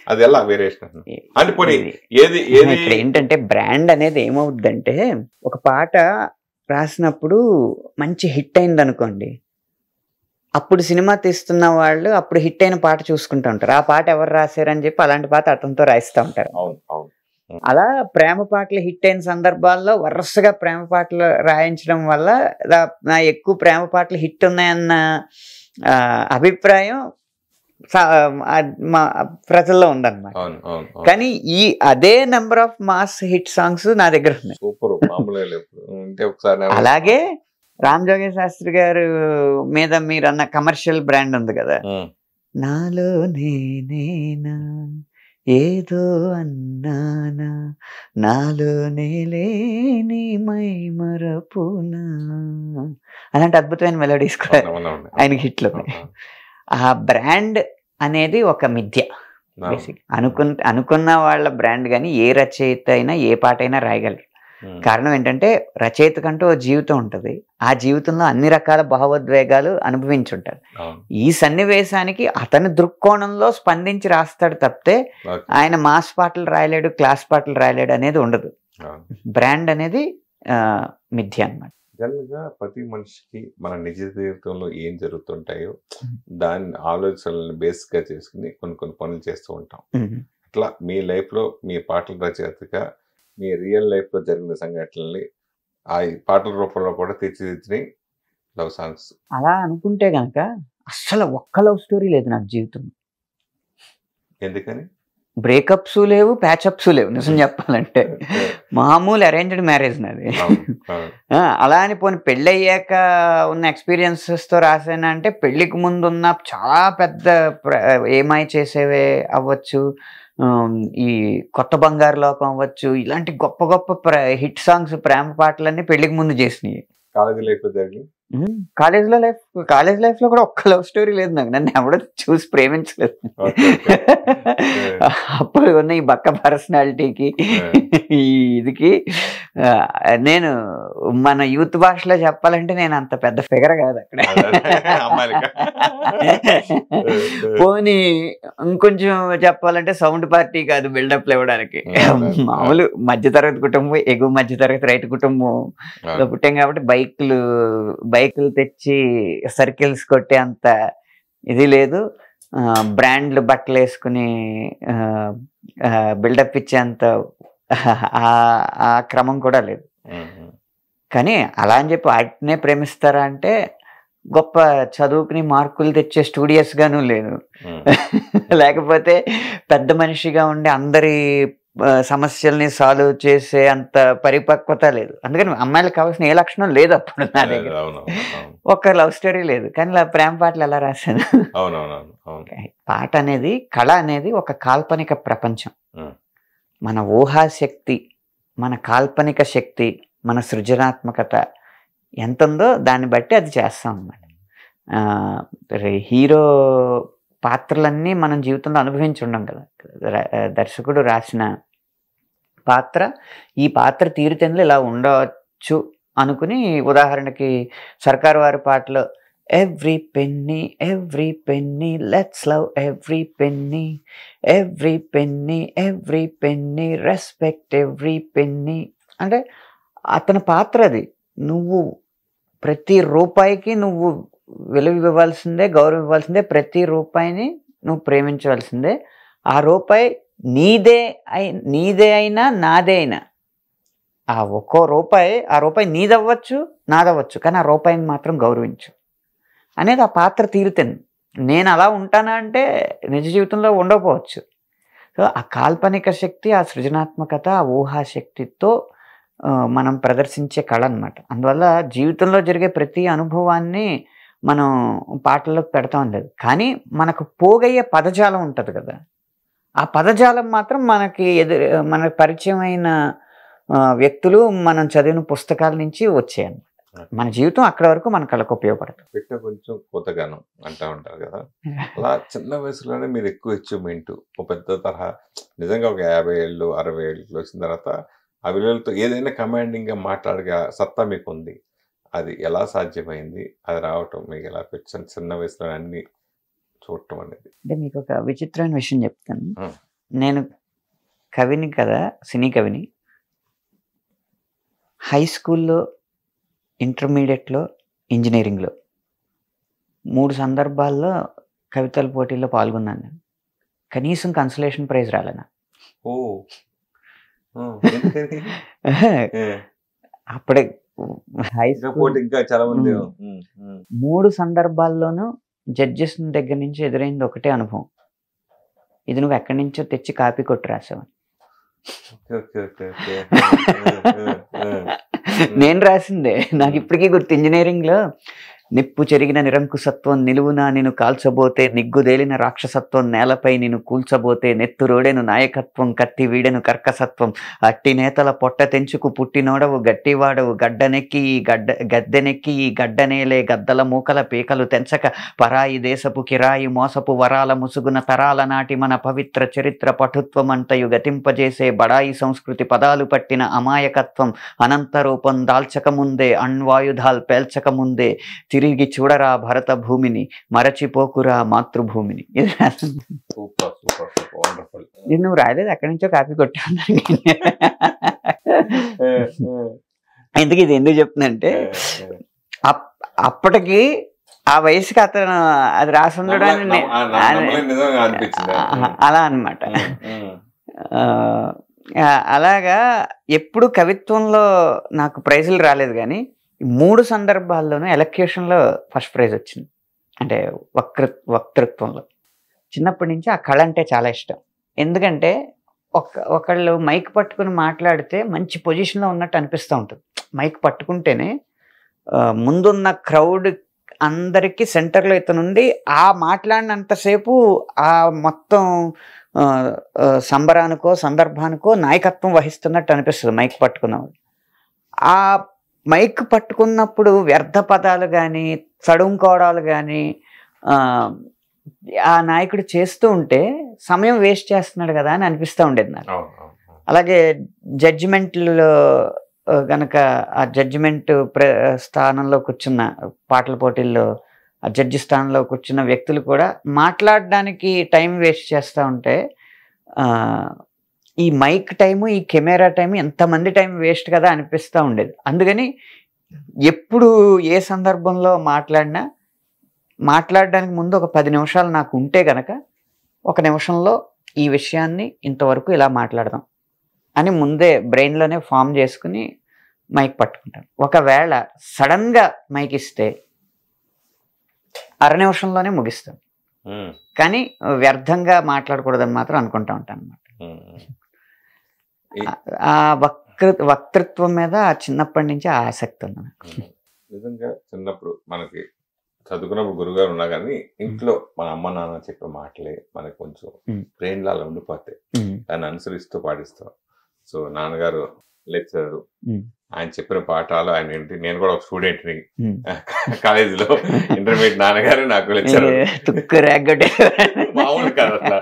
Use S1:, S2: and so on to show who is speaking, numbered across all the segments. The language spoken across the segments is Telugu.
S1: అది ఎలా వేరియేషన్ అంటే పోనీ ఏది
S2: ఇక్కడ ఏంటంటే బ్రాండ్ అనేది ఏమవుద్దంటే ఒక పాట రాసినప్పుడు మంచి హిట్ అయింది అనుకోండి, అప్పుడు సినిమా తీస్తున్న వాళ్ళు అప్పుడు హిట్ అయిన పాట చూసుకుంటూ ఉంటారు, ఆ పాట ఎవరు రాశారని చెప్పి అలాంటి పాట అతనితో రాయిస్తూ ఉంటారు. అలా ప్రేమ పాటలు హిట్ అయిన సందర్భాల్లో వరుసగా ప్రేమ పాటలు రాయించడం వల్ల నా ఎక్కువ ప్రేమ పాటలు హిట్ ఉన్నాయన్న అభిప్రాయం మా ప్రజల్లో ఉందన్నమాట. కానీ ఈ అదే number of mass hit songs నా దగ్గర ఉన్నాయి. అలాగే రామ్ జోగి శాస్త్రి గారు మీద మీరు అన్న కమర్షియల్ బ్రాండ్ ఉంది కదా, నాలో నేనేనా ఏదో అన్నానా నాలో నేలేని మై మరపునా, అలాంటి అద్భుతమైన మెలోడీస్ కూడా ఆయనకి హిట్లు. ఆ బ్రాండ్ అనేది ఒక మిథ్య. బేసిక్ అనుకున్న వాళ్ళ బ్రాండ్ కానీ ఏ రచయిత అయినా ఏ పాట అయినా రాయగలరు. కారణం ఏంటంటే రచయిత కంటూ ఓ జీవితం ఉంటుంది, ఆ జీవితంలో అన్ని రకాల భావోద్వేగాలు అనుభవించుంటారు. ఈ సన్నివేశానికి అతని దృక్కోణంలో స్పందించి రాస్తాడు తప్పితే ఆయన మాస్ పాటలు రాయలేడు, క్లాస్ పాటలు రాయలేడు అనేది ఉండదు. బ్రాండ్ అనేది మిథ్య అన్నమాట.
S1: జనరల్గా ప్రతి మనిషికి మన నిజ జీవితంలో ఏం జరుగుతుంటాయో దాని ఆలోచనలను బేస్గా చేసుకుని కొన్ని పనులు చేస్తూ ఉంటాం. అట్లా మీ లైఫ్లో మీ పాటల రచయితగా మీ రియల్ లైఫ్లో జరిగిన సంఘటనల్ని ఆ పాటల రూపంలో కూడా తీర్చిదిద్దినాయి లవ్ సాంగ్స్.
S2: అలా అనుకుంటే గనక అస్సలు ఒక్క లవ్ స్టోరీ లేదు నాకు జీవితంలో.
S1: ఎందుకని?
S2: బ్రేకప్స్ లేవు, ప్యాచప్స్ లేవు. నిజం చెప్పాలంటే మామూలు అరేంజ్డ్ మ్యారేజ్ నాది. అలా అని పోనీ పెళ్ళయ్యాక ఉన్న ఎక్స్పీరియన్సెస్తో రాసాను అంటే పెళ్ళికి ముందు ఉన్న చాలా పెద్ద ఏమై చేసేవే అవ్వచ్చు, ఈ కొత్త బంగారు లోకం అవ్వచ్చు, ఇలాంటి గొప్ప గొప్ప హిట్ సాంగ్స్ ప్రేమ పాటలన్నీ పెళ్లికి ముందు చేసినాయి. కాలేజ్ లైఫ్ లో కూడా ఒక్క లవ్ స్టోరీ లేదు నాకు. నన్ను ఎవడో చూసి ప్రేమించలేదు. అప్పుడు ఉన్న ఈ బక్క పర్సనాలిటీకి ఈ ఇదికి నేను మన యూత్ భాషలో చెప్పాలంటే నేను అంత పెద్ద ఫిగర్ కాదు అక్కడ. పోనీ ఇంకొంచెం చెప్పాలంటే సౌండ్ పార్టీ కాదు బిల్డప్లు ఇవ్వడానికి. మామూలు మధ్యతరగతి కుటుంబం, ఎగువ మధ్యతరగతి రైతు కుటుంబం పుట్టాం కాబట్టి బైకులు తెచ్చి సర్కిల్స్ కొట్టే అంత ఇది లేదు, బ్రాండ్లు బట్టలు వేసుకుని బిల్డప్ ఇచ్చేంత ఆ క్రమం కూడా లేదు. కానీ అలా అని చెప్పి వాటినే ప్రేమిస్తారా అంటే గొప్ప చదువుకుని మార్కులు తెచ్చే స్టూడియస్ గాను లేదు, లేకపోతే పెద్ద మనిషిగా ఉండి అందరి సమస్యల్ని సాల్వ్ చేసే అంత పరిపక్వత లేదు. అందుకని అమ్మాయిలకు కావాల్సిన ఏ లక్షణం లేదు అప్పుడు నా దగ్గర. ఒక్క లవ్ స్టోరీ లేదు, కానీ ప్రేమ పాటలు ఎలా రాశాను. పాట అనేది, కళ అనేది ఒక కాల్పనిక ప్రపంచం. మన ఊహాశక్తి, మన కాల్పనిక శక్తి, మన సృజనాత్మకత ఎంత ఉందో దాన్ని బట్టి అది చేస్తాం అన్నమాట. హీరో పాత్రలన్నీ మనం జీవితంలో అనుభవించి ఉండం కదా. దర్శకుడు రాసిన పాత్ర, ఈ పాత్ర తీరుతెన్నులు ఇలా ఉండవచ్చు అనుకుని, ఉదాహరణకి సర్కారు వారి పాటలో every penny let's love every penny respect every penny అంటే అతని పాత్ర అది. నువ్వు ప్రతి రూపాయికి నువ్వు విలువ ఇవ్వాల్సిందే, గౌరవం ఇవ్వాల్సిందే, ప్రతి రూపాయిని నువ్వు ప్రేమించవలసిందే. ఆ రూపాయి నీదే అయినా నాదే అయినా, ఆ ఒక్కో రూపాయి, ఆ రూపాయి నీదవ్వచ్చు నాదవ్వచ్చు, కానీ ఆ రూపాయిని మాత్రం గౌరవించు అనేది ఆ పాత్ర తీరుతుంది. నేను అలా ఉంటానా అంటే నిజ జీవితంలో ఉండకపోవచ్చు. సో ఆ కాల్పనిక శక్తి, ఆ సృజనాత్మకత, ఆ ఊహాశక్తితో మనం ప్రదర్శించే కళ అన్నమాట. అందువల్ల జీవితంలో జరిగే ప్రతి అనుభవాన్ని మనం పాటల్లోకి పెడతాం లేదు, కానీ మనకు పోగయ్యే పదజాలం ఉంటుంది కదా, ఆ పదజాలం మాత్రం మనకు పరిచయం అయిన వ్యక్తులు, మనం చదివిన పుస్తకాల నుంచి వచ్చాయన్నమాట. మన జీవితం అక్కడ వరకు మన కళకు ఉపయోగపడుతుంది.
S1: పెట్టిన కొంచెం కొత్తగానం అంటూ ఉంటారు కదా, అలా చిన్న వయసులోనే మీరు ఎక్కువ అచీవ్మెంట్, ఒక పెద్ద తరహా నిజంగా ఒక 50 ఏళ్ళు 60 ఏళ్ళు వచ్చిన తర్వాత ఆ విలువలతో ఏదైనా కమాండింగ్గా మాట్లాడే సత్తా మీకు ఉంది. అది ఎలా సాధ్యమైంది? అది రావటం మీకు ఎలా చిన్న వయసులో అన్ని చూడటం అనేది?
S2: అంటే మీకు ఒక విచిత్రమైన విషయం చెప్తాను. నేను కవిని కదా, సినీ కవిని. హై స్కూల్లో, ఇంటర్మీడియట్లో, ఇంజనీరింగ్లో 3 సందర్భాల్లో కవితల పోటీల్లో పాల్గొన్నాను నేను. కనీసం కన్సలేషన్ ప్రైజ్ రాలే నాకు. అప్పుడే హై స్కూల్
S1: ఇంకా చాలా మంది
S2: 3 సందర్భాల్లోనూ జడ్జెస్ దగ్గర నుంచి ఎదురైంది ఒకటే అనుభవం, ఇది నువ్వు ఎక్కడి నుంచో తెచ్చి కాపీ కొట్టి రాసావు. నేను రాసిందే, నాకు ఇప్పటికీ గుర్తు. ఇంజనీరింగ్లో నిప్పు చెరిగిన నిరంకుశత్వం నిలువునా నేను కాల్చబోతే, నిగ్గుదేలిన రాక్షసత్వం నేలపై నేను కూల్చబోతే, నెత్తురోడెను నాయకత్వం కత్తి వీడెను కర్కసత్వం, అట్టి నేతల పొట్ట తెంచుకు పుట్టినోడవు గట్టివాడవు, గద్దెనెక్కి ఈ గడ్డనేలే గద్దల మూకల పీకలు తెంచక, పరాయి దేశపు కిరాయి మోసపు వరాల ముసుగున తరాల నాటి మన పవిత్ర చరిత్ర పటుత్వమంతయు గతింపజేసే బడాయి సంస్కృతి పదాలు పట్టిన అమాయకత్వం, అనంత రూపం దాల్చకముందే అణ్వాయుధాలు పేల్చకముందే, తిరిగి చూడరా భరత భూమిని, మరచిపోకురా మాతృభూమిని. ఇది నువ్వు రాయలేదు, ఎక్కడి నుంచో కాపీ కొట్టాను. ఎందుకు ఇది ఎందుకు చెప్తుందంటే, అప్పటికి ఆ వయసుకి అతను అది రాసి ఉండడాన్ని అలా అన్నమాట. అలాగా ఎప్పుడు కవిత్వంలో నాకు ప్రైజులు రాలేదు, కానీ 3 సందర్భాల్లోనూ ఎలక్యూషన్లో ఫస్ట్ ప్రైజ్ వచ్చింది. అంటే వక్తృత్వంలో. చిన్నప్పటి నుంచి ఆ కళ అంటే చాలా ఇష్టం. ఎందుకంటే ఒకళ్ళు మైక్ పట్టుకుని మాట్లాడితే మంచి పొజిషన్లో ఉన్నట్టు అనిపిస్తూ ఉంటుంది. మైక్ పట్టుకుంటేనే ముందున్న క్రౌడ్ అందరికీ సెంటర్లో ఇతనుండి ఆ మాట్లాడినంతసేపు ఆ మొత్తం సంబరానికో సందర్భానికో నాయకత్వం వహిస్తున్నట్టు అనిపిస్తుంది మైక్ పట్టుకున్నవాడు. ఆ మైక్ పట్టుకున్నప్పుడు వ్యర్థ పదాలు కానీ చడుంకోవడాలు కానీ ఆ నాయకుడు చేస్తూ ఉంటే సమయం వేస్ట్ చేస్తున్నాడు కదా అని అనిపిస్తూ ఉండేది నాకు. అలాగే జడ్జిమెంట్లో కనుక ఆ జడ్జిమెంట్ స్థానంలో కూర్చున్న పాటల పోటీల్లో ఆ జడ్జి స్థానంలో కూర్చున్న వ్యక్తులు కూడా మాట్లాడడానికి టైం వేస్ట్ చేస్తూ ఉంటే ఈ మైక్ టైము, ఈ కెమెరా టైము, ఎంతమంది టైం వేస్ట్ కదా అనిపిస్తూ ఉండేది. అందుకని ఎప్పుడు ఏ సందర్భంలో మాట్లాడడానికి ముందు ఒక 10 నిమిషాలు నాకు ఉంటే కనుక 1 నిమిషంలో ఈ విషయాన్ని ఇంతవరకు ఇలా మాట్లాడదాం అని ముందే బ్రెయిన్లోనే ఫామ్ చేసుకుని మైక్ పట్టుకుంటాను. ఒకవేళ సడన్గా మైక్ ఇస్తే 1/2 నిమిషంలోనే ముగిస్తాను, కానీ వ్యర్థంగా మాట్లాడకూడదని మాత్రం అనుకుంటా ఉంటాను అన్నమాట. ఆ వక్తృత్వం మీద చిన్నప్పటి నుంచి ఆసక్తి ఉంది.
S1: నిజంగా చిన్నప్పుడు మనకి చదువుకున్నప్పుడు గురుగారు ఉన్నా కానీ ఇంట్లో మన అమ్మ నాన్న చెప్పే మాటలే మనకు కొంచెం బ్రెయిన్ లాగా ఉండిపోతాయి, దాన్ని అనుసరిస్తూ పాటిస్తాం. సో నాన్నగారు లెక్చరర్, ఆయన చెప్పిన పాఠాలు ఆయన ఏంటి, నేను కూడా ఒక స్టూడెంట్ని కాలేజీలో ఇంటర్మీడియట్, నాన్నగారు నాకు లెక్చరర్. మామూలు కాదు అట్లా,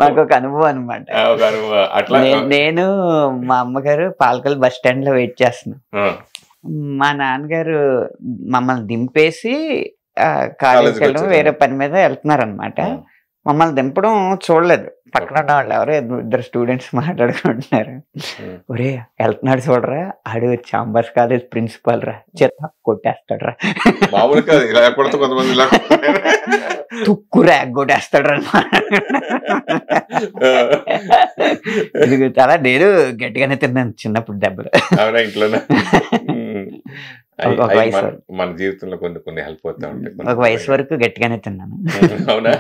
S2: మాకు ఒక అనుభవం అనమాట.
S1: అట్లా
S2: నేను మా అమ్మగారు పాలకల్ బస్ స్టాండ్ లో వెయిట్ చేస్తున్నాను. మా నాన్నగారు మమ్మల్ని దింపేసి కాలేజీకి వెళ్ళడం వేరే పని మీద వెళ్తున్నారు అనమాట. మమ్మల్ని దింపడం చూడలేదు, పక్కన ఉన్న వాళ్ళు ఎవరో 2 స్టూడెంట్స్ మాట్లాడుకుంటున్నారు. ఒరే వెళ్తున్నాడు చూడరా, ఆడు చాంబర్స్ కాలేజ్ ప్రిన్సిపాల్ రా, చెత్త కొట్టేస్తాడు రా, తుక్కు ర్యాగ్ కొట్టేస్తాడు రా. చాలా నేను గట్టిగానే తిన్నాను చిన్నప్పుడు దెబ్బలు.
S1: మన జీవితంలో కొన్ని హెల్ప్ అవుతా ఉంటాయి.
S2: ఒక వయసు వరకు గట్టిగానే తిన్నాను.
S1: అవునా?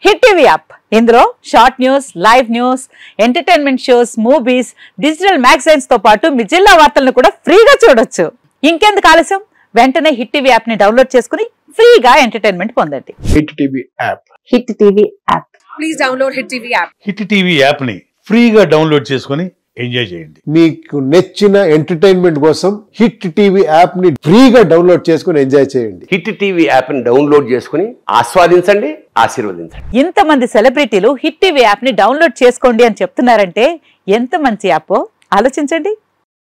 S3: హిట్ టీవీ యాప్, ఇందులో short news, live news, entertainment shows, movies, digital magazines తో పాటు మీ జిల్లా వార్తలను కూడా ఫ్రీగా చూడొచ్చు. ఇంకెందుకు ఆలస్యం, వెంటనే హిట్ టీవీ యాప్ ని డౌన్లోడ్ చేసుకుని ఫ్రీగా ఎంటర్టైన్మెంట్ పొందండి.
S4: Hit TV app,
S3: hit TV app,
S5: please download hit TV app.
S4: Hit TV app ని ఫ్రీగా డౌన్లోడ్ చేసుకుని ఎంజాయ్ చేయండి.
S6: మీకు నచ్చిన ఎంటర్టైన్మెంట్ కోసం హిట్ టీవీ యాప్ ని ఫ్రీగా డౌన్లోడ్ చేసుకుని ఎంజాయ్ చేయండి.
S7: హిట్ టీవీ యాప్ ని డౌన్లోడ్ చేసుకుని ఆస్వాదించండి, ఆశీర్వదించండి.
S3: ఇంతమంది సెలబ్రిటీలు హిట్ టీవీ యాప్ ని డౌన్లోడ్ చేసుకోండి అని చెప్తున్నారంటే ఎంత మంచి యాప్ ఆలోచించండి.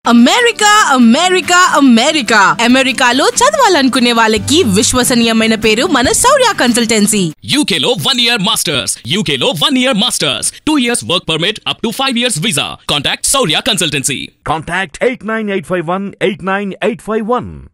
S5: అమెరికా అమెరికా అమెరికా అమెరికాలో చదవాలనుకునే వాళ్ళకి విశ్వసనీయమైన పేరు మన శౌర్య కన్సల్టెన్సీ.
S8: UK లో 1 year masters, UK లో 1 year masters, 2 years work permit up to 5 years visa. Contact Saurya Consultancy.
S9: Contact 89851 89851.